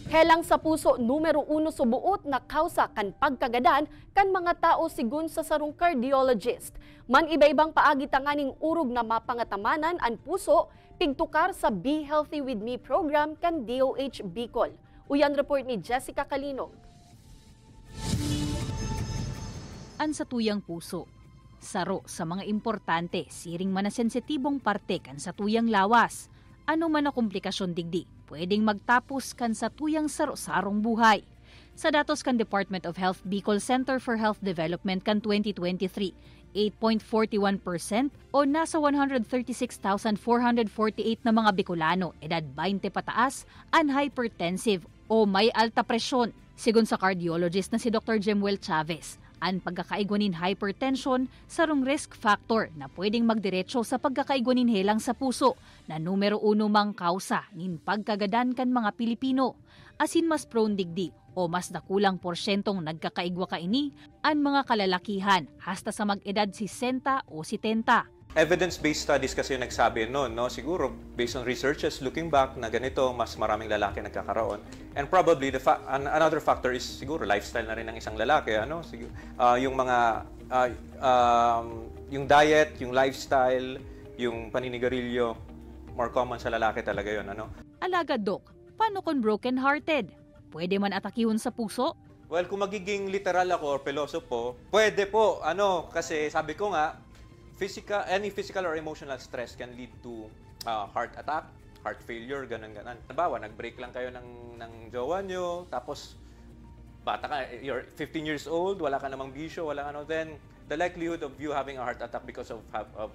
Helang sa puso numero 1 subuot na kausa kan pagkagadan kan mga tao sigun sa sarong cardiologist. Man iba-ibang paagi tanganing urog na mapangatamanan ang puso, pigtukar sa Be Healthy With Me program kan DOH Bicol. Uyan report ni Jessica Calinog. An sa tuyang puso, saro sa mga importante, siring man na sensitibong parte kan sa tuyang lawas. Ano man na komplikasyon digdi, pwedeng magtapos kan sa tuyang saro-sarong buhay. Sa datos kan Department of Health Bicol Center for Health Development kan 2023, 8.41% o nasa 136,448 na mga Bicolano edad 20 pataas ang hypertensive o may alta presyon. Sigun sa cardiologist na si Dr. Jemuel Chavez, ang pagkakaigwanin hypertension sarong risk factor na pwedeng magdiretso sa pagkakaigwanin helang sa puso na numero 1 mang kausa nin pagkagadan kan mga Pilipino. Asin mas prone digdi o mas dakulang porsyentong nagkakaigwa kaini ang mga kalalakihan hasta sa mag-edad 60 o 70. Evidence-based studies kasi yung nagsabi noon, no? Siguro, based on researches looking back na ganito, mas maraming lalaki nagkakaroon. And probably, another factor is siguro lifestyle na rin ng isang lalaki. Ano? Yung mga, yung diet, yung lifestyle, yung paninigarilyo, more common sa lalaki talaga yun. Ano? Alaga, Dok, paano kung broken-hearted? Pwede man atakihon sa puso? Well, kung magiging literal ako or pilosopo, pwede po. Ano? Kasi sabi ko nga, any physical or emotional stress can lead to heart attack, heart failure, ganun-ganan. Halimbawa, nag-break lang kayo ng jowa nyo, tapos bata ka, you're 15 years old, wala ka namang bisyo, wala ka then the likelihood of you having a heart attack because of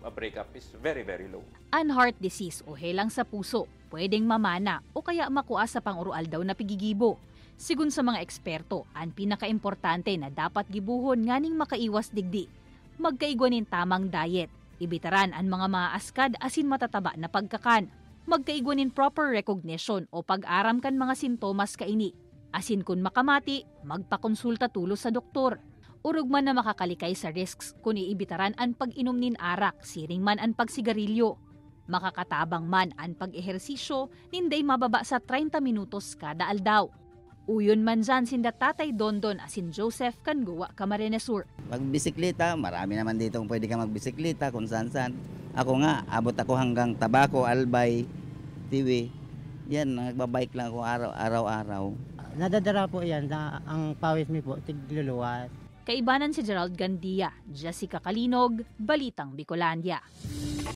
a breakup is very, very low. Ang heart disease o helang sa puso, pwedeng mamana o kaya makuha sa pang-oral daw na pigigibo. Sigun sa mga eksperto, ang pinaka-importante na dapat gibuhon nganing makaiwas digdi, magkaigwanin tamang diet, ibitaran ang mga maaskad asin matataba na pagkakan, magkaigwanin proper recognition o pag-aram kan mga sintomas kaini, asin kun makamati, magpakonsulta tulo sa doktor. Urog man na makakalikay sa risks kung iibitaran ang pag-inom nin arak, siring man ang pagsigarilyo. Makakatabang man ang pag-ehersisyo, ninday mababa sa 30 minutos kada aldaw. Uyon man dyan sinda Tatay Dondon asin Joseph kan Guwa Camarines Sur. Magbisikleta, marami naman dito kung pwede ka magbisikleta kung saan-saan. Ako nga, abot ako hanggang Tabaco, Albay, Tiwi. Yan, nagbabike lang ako araw-araw. Nadadara po yan na ang pawis mi po, tigluluwas. Kaibanan si Gerald Gandia, Jessica Calinog, Balitang Bicolandia.